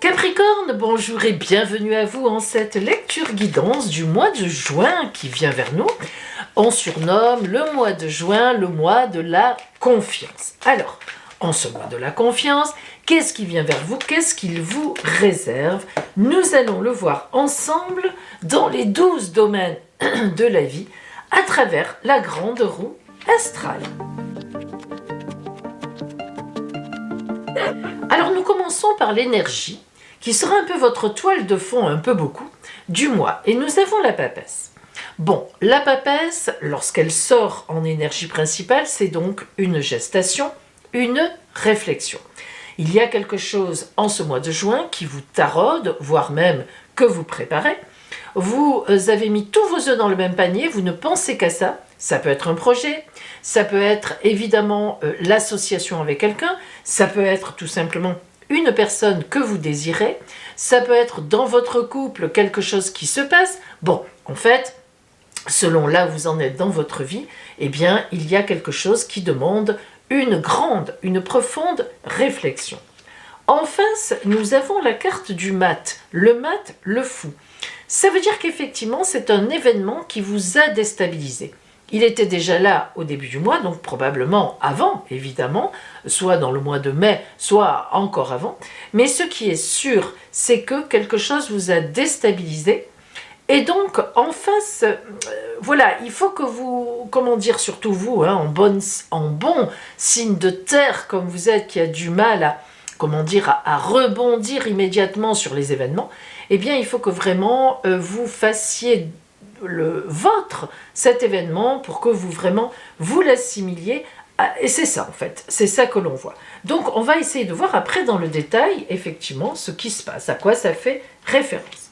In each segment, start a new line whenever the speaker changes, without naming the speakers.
Capricorne, bonjour et bienvenue à vous en cette lecture guidance du mois de juin qui vient vers nous. On surnomme le mois de juin le mois de la confiance. Alors, en ce mois de la confiance, qu'est-ce qui vient vers vous? Qu'est-ce qu'il vous réserve? Nous allons le voir ensemble dans les 12 domaines de la vie à travers la grande roue astrale. Alors nous commençons par l'énergie, qui sera un peu votre toile de fond, un peu beaucoup, du mois. Et nous avons la papesse. Bon, la papesse, lorsqu'elle sort en énergie principale, c'est donc une gestation, une réflexion. Il y a quelque chose en ce mois de juin qui vous taraude, voire même que vous préparez. Vous avez mis tous vos œufs dans le même panier, vous ne pensez qu'à ça. Ça peut être un projet, ça peut être évidemment l'association avec quelqu'un, ça peut être tout simplement une personne que vous désirez, ça peut être dans votre couple quelque chose qui se passe. Bon, en fait, selon là où vous en êtes dans votre vie, eh bien, il y a quelque chose qui demande une une profonde réflexion. En face, nous avons la carte du mat, le fou. Ça veut dire qu'effectivement, c'est un événement qui vous a déstabilisé. Il était déjà là au début du mois, donc probablement avant, évidemment, soit dans le mois de mai, soit encore avant. Mais ce qui est sûr, c'est que quelque chose vous a déstabilisé. Et donc, en face, voilà, il faut que vous, comment dire, surtout vous, hein, en bon signe de terre comme vous êtes, qui a du mal à, comment dire, à rebondir immédiatement sur les événements, eh bien, il faut que vraiment vous fassiez cet événement pour que vous vraiment vous l'assimiliez. Et c'est ça en fait, c'est ça que l'on voit. Donc on va essayer de voir après dans le détail effectivement ce qui se passe, à quoi ça fait référence.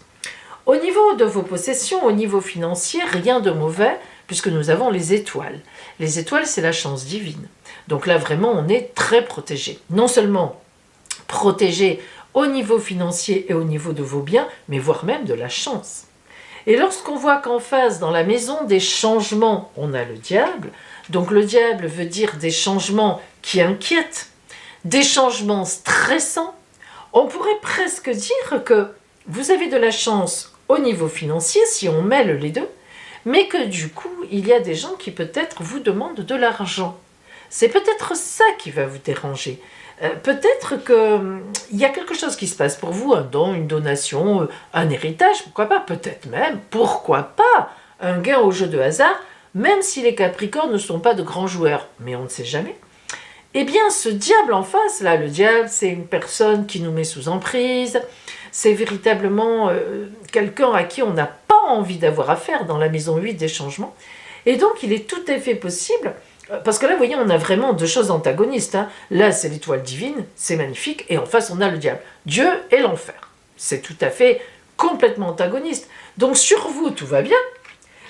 Au niveau de vos possessions, au niveau financier, rien de mauvais puisque nous avons les étoiles. Les étoiles, c'est la chance divine. Donc là vraiment on est très protégé. Non seulement protégé au niveau financier et au niveau de vos biens, mais voire même de la chance. Et lorsqu'on voit qu'en face, dans la maison des changements, on a le diable, donc le diable veut dire des changements qui inquiètent, des changements stressants, on pourrait presque dire que vous avez de la chance au niveau financier, si on mêle les deux, mais que du coup, il y a des gens qui peut-être vous demandent de l'argent. C'est peut-être ça qui va vous déranger. Peut-être qu'il y a quelque chose qui se passe pour vous, un don, une donation, un héritage, pourquoi pas, peut-être même, pourquoi pas, un gain au jeu de hasard, même si les Capricornes ne sont pas de grands joueurs, mais on ne sait jamais. Eh bien, ce diable en face, là, le diable, c'est une personne qui nous met sous emprise, c'est véritablement quelqu'un à qui on n'a pas envie d'avoir affaire dans la maison 8 des changements, et donc il est tout à fait possible. Parce que là, vous voyez, on a vraiment deux choses antagonistes. Hein. Là, c'est l'étoile divine, c'est magnifique, et en face, on a le diable. Dieu et l'enfer. C'est tout à fait complètement antagoniste. Donc sur vous, tout va bien,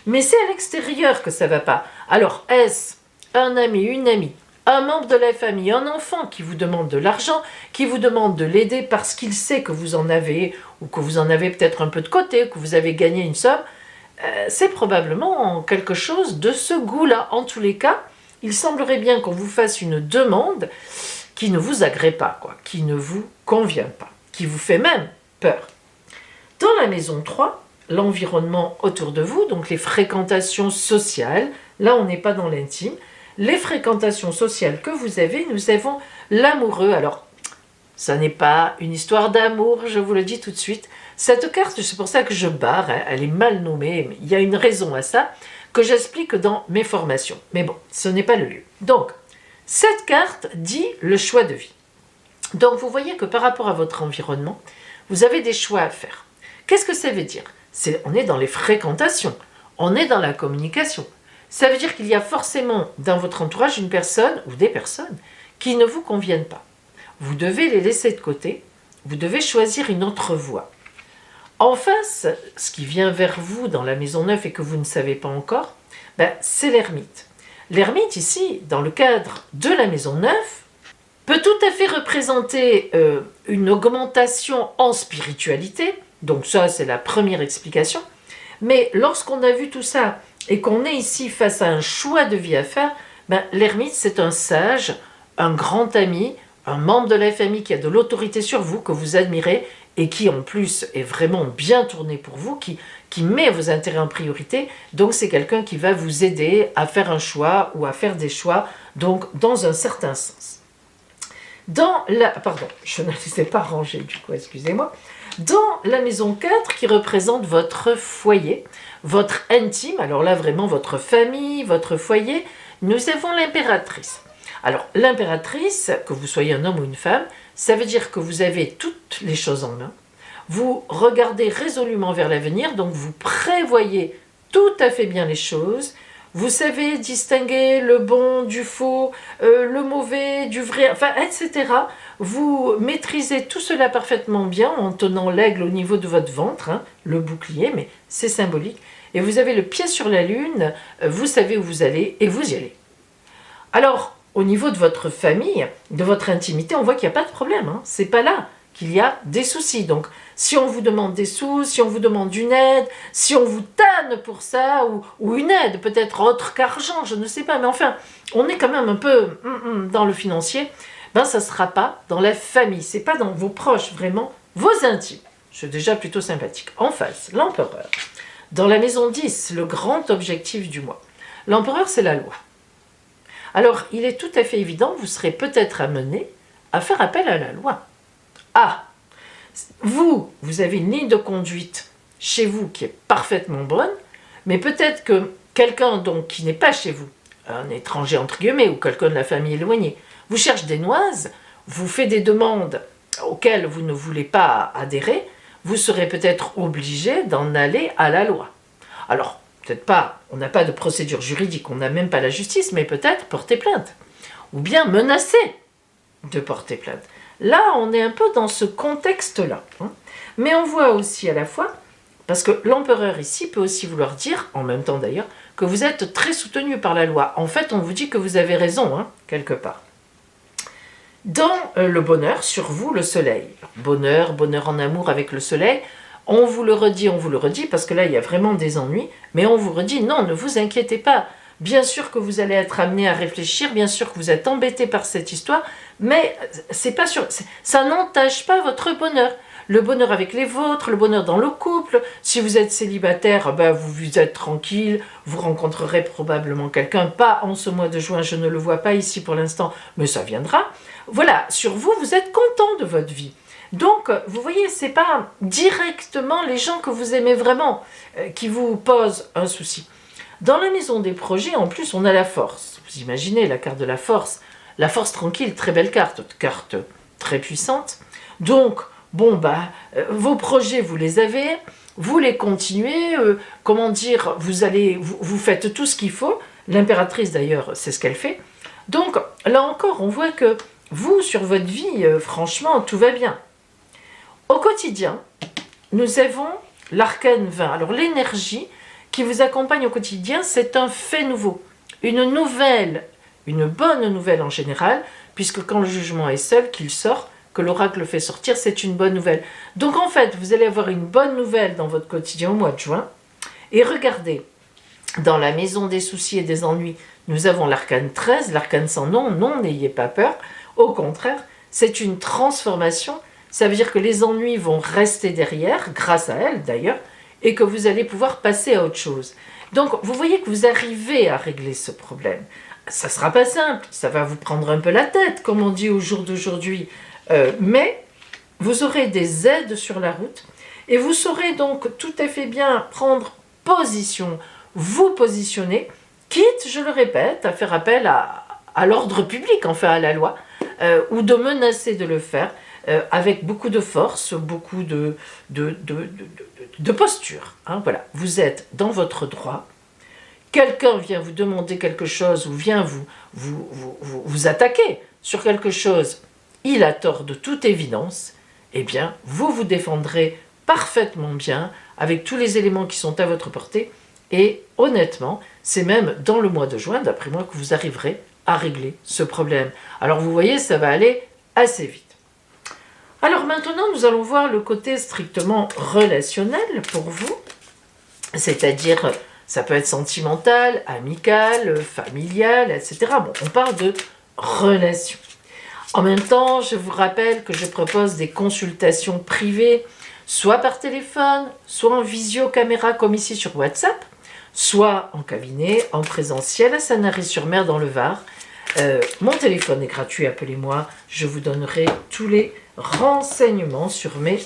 mais c'est à l'extérieur que ça ne va pas. Alors, est-ce un ami, une amie, un membre de la famille, un enfant qui vous demande de l'argent, qui vous demande de l'aider parce qu'il sait que vous en avez, ou que vous en avez peut-être un peu de côté, que vous avez gagné une somme, c'est probablement quelque chose de ce goût-là. En tous les cas, il semblerait bien qu'on vous fasse une demande qui ne vous agrée pas, quoi, qui ne vous convient pas, qui vous fait même peur. Dans la maison 3, l'environnement autour de vous, donc les fréquentations sociales, là on n'est pas dans l'intime, les fréquentations sociales que vous avez, nous avons l'amoureux. Alors, ça n'est pas une histoire d'amour, je vous le dis tout de suite. Cette carte, c'est pour ça que je barre, elle est mal nommée, mais il y a une raison à ça, que j'explique dans mes formations. Mais bon, ce n'est pas le lieu. Donc, cette carte dit le choix de vie. Donc, vous voyez que par rapport à votre environnement, vous avez des choix à faire. Qu'est-ce que ça veut dire? On est dans les fréquentations, on est dans la communication. Ça veut dire qu'il y a forcément dans votre entourage une personne ou des personnes qui ne vous conviennent pas. Vous devez les laisser de côté, vous devez choisir une autre voie. En face, ce qui vient vers vous dans la maison 9 et que vous ne savez pas encore, c'est l'ermite. L'ermite ici, dans le cadre de la maison 9, peut tout à fait représenter une augmentation en spiritualité. Donc ça, c'est la première explication. Mais lorsqu'on a vu tout ça et qu'on est ici face à un choix de vie à faire, Ben, l'ermite, c'est un sage, un grand ami, un membre de la famille qui a de l'autorité sur vous, que vous admirez, et qui en plus est vraiment bien tourné pour vous, qui met vos intérêts en priorité. Donc c'est quelqu'un qui va vous aider à faire un choix ou à faire des choix, donc dans un certain sens. Pardon, je ne les ai pas rangés du coup, excusez-moi. Dans la maison 4 qui représente votre foyer, votre intime, alors là vraiment votre famille, votre foyer, nous avons l'impératrice. Alors l'impératrice, que vous soyez un homme ou une femme, ça veut dire que vous avez toutes les choses en main. Vous regardez résolument vers l'avenir, donc vous prévoyez tout à fait bien les choses. Vous savez distinguer le bon du faux, le mauvais du vrai, enfin, etc. Vous maîtrisez tout cela parfaitement bien en tenant l'aigle au niveau de votre ventre, hein, le bouclier, mais c'est symbolique. Et vous avez le pied sur la lune, vous savez où vous allez et vous y allez. Alors, au niveau de votre famille, de votre intimité, on voit qu'il n'y a pas de problème. Hein. C'est pas là qu'il y a des soucis. Donc, si on vous demande des sous, si on vous demande une aide, si on vous tanne pour ça, ou une aide, peut-être autre qu'argent, je ne sais pas, mais enfin, on est quand même un peu dans le financier, ben ça ne sera pas dans la famille, c'est pas dans vos proches, vraiment, vos intimes. C'est déjà plutôt sympathique. En face, l'empereur. Dans la maison 10, le grand objectif du mois. L'empereur, c'est la loi. Alors, il est tout à fait évident, vous serez peut-être amené à faire appel à la loi. Ah, vous avez une ligne de conduite chez vous qui est parfaitement bonne, mais peut-être que quelqu'un donc qui n'est pas chez vous, un étranger entre guillemets, ou quelqu'un de la famille éloignée, vous cherche des noises, vous fait des demandes auxquelles vous ne voulez pas adhérer, vous serez peut-être obligé d'en aller à la loi. Alors, peut-être pas, on n'a pas de procédure juridique, on n'a même pas la justice, mais peut-être porter plainte, ou bien menacer de porter plainte. Là, on est un peu dans ce contexte-là. Hein. Mais on voit aussi à la fois, parce que l'empereur ici peut aussi vouloir dire, en même temps d'ailleurs, que vous êtes très soutenu par la loi. En fait, on vous dit que vous avez raison, hein, quelque part. Dans le bonheur, sur vous, le soleil. Bonheur en amour avec le soleil. On vous le redit, parce que là, il y a vraiment des ennuis, mais on vous redit, non, ne vous inquiétez pas. Bien sûr que vous allez être amené à réfléchir, bien sûr que vous êtes embêté par cette histoire, mais c'est pas sûr, ça n'entache pas votre bonheur. Le bonheur avec les vôtres, le bonheur dans le couple. Si vous êtes célibataire, ben vous êtes tranquille, vous rencontrerez probablement quelqu'un, pas en ce mois de juin, je ne le vois pas ici pour l'instant, mais ça viendra. Voilà, sur vous, vous êtes content de votre vie. Donc, vous voyez, c'est pas directement les gens que vous aimez vraiment qui vous posent un souci. Dans la maison des projets, en plus, on a la force. Vous imaginez la carte de la force tranquille, très belle carte très puissante. Donc, bon, vos projets, vous les avez, vous les continuez, vous faites tout ce qu'il faut. L'impératrice, d'ailleurs, c'est ce qu'elle fait. Donc, là encore, on voit que vous, sur votre vie, franchement, tout va bien. Au quotidien, nous avons l'arcane 20. Alors, l'énergie qui vous accompagne au quotidien, c'est un fait nouveau, une bonne nouvelle en général, puisque quand le jugement est seul, qu'il sort, que l'oracle fait sortir, c'est une bonne nouvelle. Donc en fait, vous allez avoir une bonne nouvelle dans votre quotidien au mois de juin, et regardez, dans la maison des soucis et des ennuis, nous avons l'arcane 13, l'arcane sans nom, non, n'ayez pas peur, au contraire, c'est une transformation, ça veut dire que les ennuis vont rester derrière, grâce à elle d'ailleurs, et que vous allez pouvoir passer à autre chose. Donc, vous voyez que vous arrivez à régler ce problème. Ça ne sera pas simple, ça va vous prendre un peu la tête, comme on dit au jour d'aujourd'hui, mais vous aurez des aides sur la route, et vous saurez donc tout à fait bien prendre position, vous positionner, quitte, je le répète, à faire appel à l'ordre public, enfin à la loi, ou de menacer de le faire, avec beaucoup de force, beaucoup de posture. Hein, voilà. Vous êtes dans votre droit. Quelqu'un vient vous demander quelque chose ou vient vous attaquer sur quelque chose, il a tort de toute évidence, eh bien, vous vous défendrez parfaitement bien avec tous les éléments qui sont à votre portée et honnêtement, c'est même dans le mois de juin, d'après moi, que vous arriverez à régler ce problème. Alors vous voyez, ça va aller assez vite. Alors maintenant, nous allons voir le côté strictement relationnel pour vous, c'est-à-dire Ça peut être sentimental, amical, familial, etc. Bon, on parle de relations. En même temps, je vous rappelle que je propose des consultations privées, soit par téléphone, soit en visio-caméra comme ici sur WhatsApp, soit en cabinet, en présentiel à Sanary-sur-Mer dans le Var. Mon téléphone est gratuit, appelez-moi, je vous donnerai tous les renseignements sur mes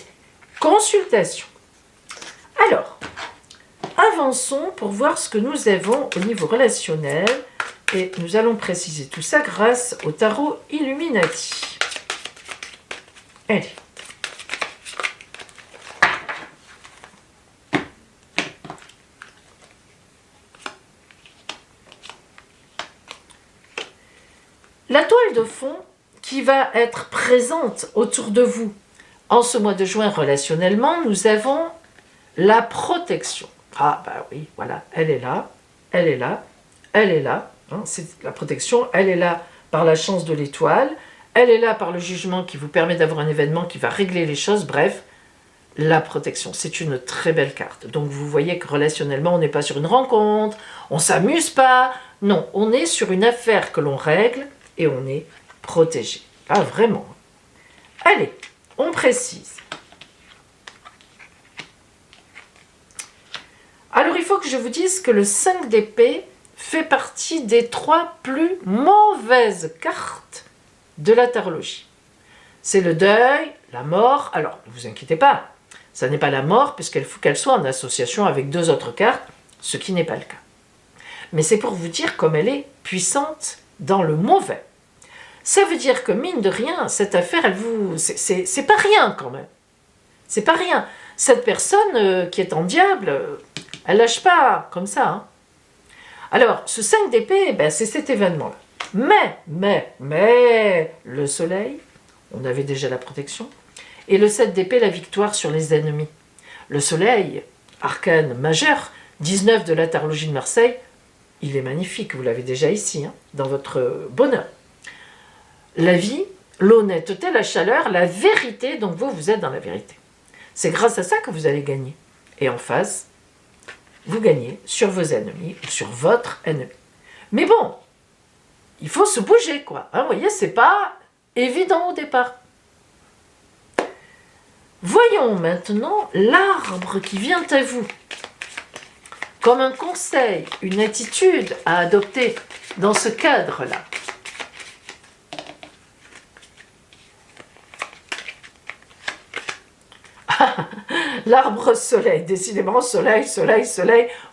consultations. Alors, avançons pour voir ce que nous avons au niveau relationnel et nous allons préciser tout ça grâce au tarot Illuminati. Allez. La toile de fond qui va être présente autour de vous en ce mois de juin relationnellement, nous avons la protection. Ah bah oui, voilà, elle est là, elle est là, elle est là. Hein, c'est la protection, elle est là par la chance de l'étoile, elle est là par le jugement qui vous permet d'avoir un événement qui va régler les choses, bref, la protection. C'est une très belle carte. Donc vous voyez que relationnellement, on n'est pas sur une rencontre, on ne s'amuse pas, non, on est sur une affaire que l'on règle et on est protégé. Ah vraiment. Allez, on précise. Alors, il faut que je vous dise que le 5 d'épée fait partie des 3 plus mauvaises cartes de la tarologie. C'est le deuil, la mort. Alors, ne vous inquiétez pas, ça n'est pas la mort, puisqu'il faut qu'elle soit en association avec 2 autres cartes, ce qui n'est pas le cas. Mais c'est pour vous dire comme elle est puissante dans le mauvais. Ça veut dire que, mine de rien, cette affaire, c'est pas rien quand même. C'est pas rien. Cette personne qui est en diable, elle lâche pas comme ça. Hein. Alors, ce 5 d'épée, ben, c'est cet événement-là. Mais, le soleil, on avait déjà la protection, et le 7 d'épée, la victoire sur les ennemis. Le soleil, arcane majeur, 19 de la tarologie de Marseille, il est magnifique, vous l'avez déjà ici, hein, dans votre bonheur. La vie, l'honnêteté, la chaleur, la vérité, donc vous êtes dans la vérité. C'est grâce à ça que vous allez gagner. Et en face, vous gagnez sur vos ennemis ou sur votre ennemi. Mais bon, il faut se bouger, quoi. Hein, vous voyez, c'est pas évident au départ. Voyons maintenant l'arbre qui vient à vous. Comme un conseil, une attitude à adopter dans ce cadre-là. L'arbre soleil, décidément soleil.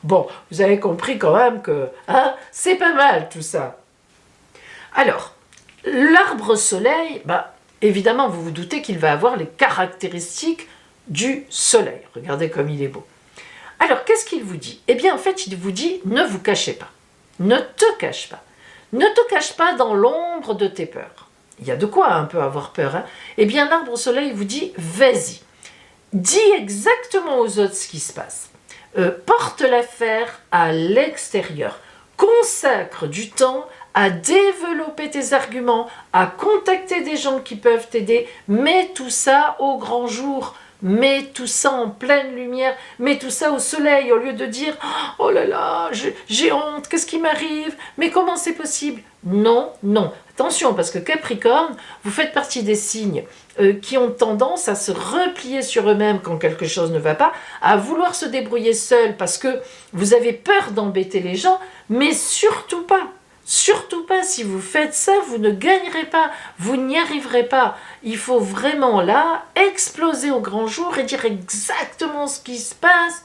Bon, vous avez compris quand même que hein, c'est pas mal tout ça. Alors, l'arbre soleil, bah, évidemment, vous vous doutez qu'il va avoir les caractéristiques du soleil. Regardez comme il est beau. Alors, qu'est-ce qu'il vous dit? Eh bien, en fait, il vous dit, ne vous cachez pas. Ne te cache pas. Ne te cache pas dans l'ombre de tes peurs. Il y a de quoi un peu avoir peur. Hein. Eh bien, l'arbre soleil vous dit, vas-y. Dis exactement aux autres ce qui se passe. Porte l'affaire à l'extérieur. Consacre du temps à développer tes arguments, à contacter des gens qui peuvent t'aider. Mets tout ça au grand jour. Mets tout ça en pleine lumière. Mets tout ça au soleil au lieu de dire « Oh là là, j'ai honte, qu'est-ce qui m'arrive? Mais comment c'est possible ?» Non, non. Attention, parce que Capricorne, vous faites partie des signes qui ont tendance à se replier sur eux-mêmes quand quelque chose ne va pas, à vouloir se débrouiller seuls parce que vous avez peur d'embêter les gens, mais surtout pas. Surtout pas, si vous faites ça, vous ne gagnerez pas, vous n'y arriverez pas. Il faut vraiment là exploser au grand jour et dire exactement ce qui se passe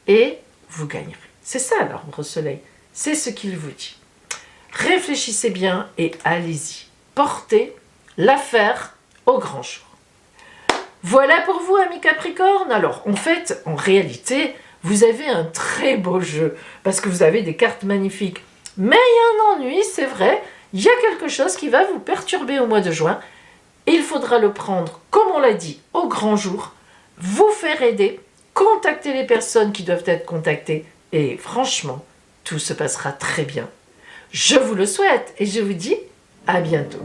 et vous gagnerez. C'est ça l'arbre soleil, c'est ce qu'il vous dit. Réfléchissez bien et allez-y. Portez l'affaire au grand jour. Voilà pour vous, amis Capricorne. Alors, en fait, en réalité, vous avez un très beau jeu parce que vous avez des cartes magnifiques. Mais il y a un ennui, c'est vrai. Il y a quelque chose qui va vous perturber au mois de juin. Et il faudra le prendre, comme on l'a dit, au grand jour. Vous faire aider, contacter les personnes qui doivent être contactées. Et franchement, tout se passera très bien. Je vous le souhaite et je vous dis à bientôt.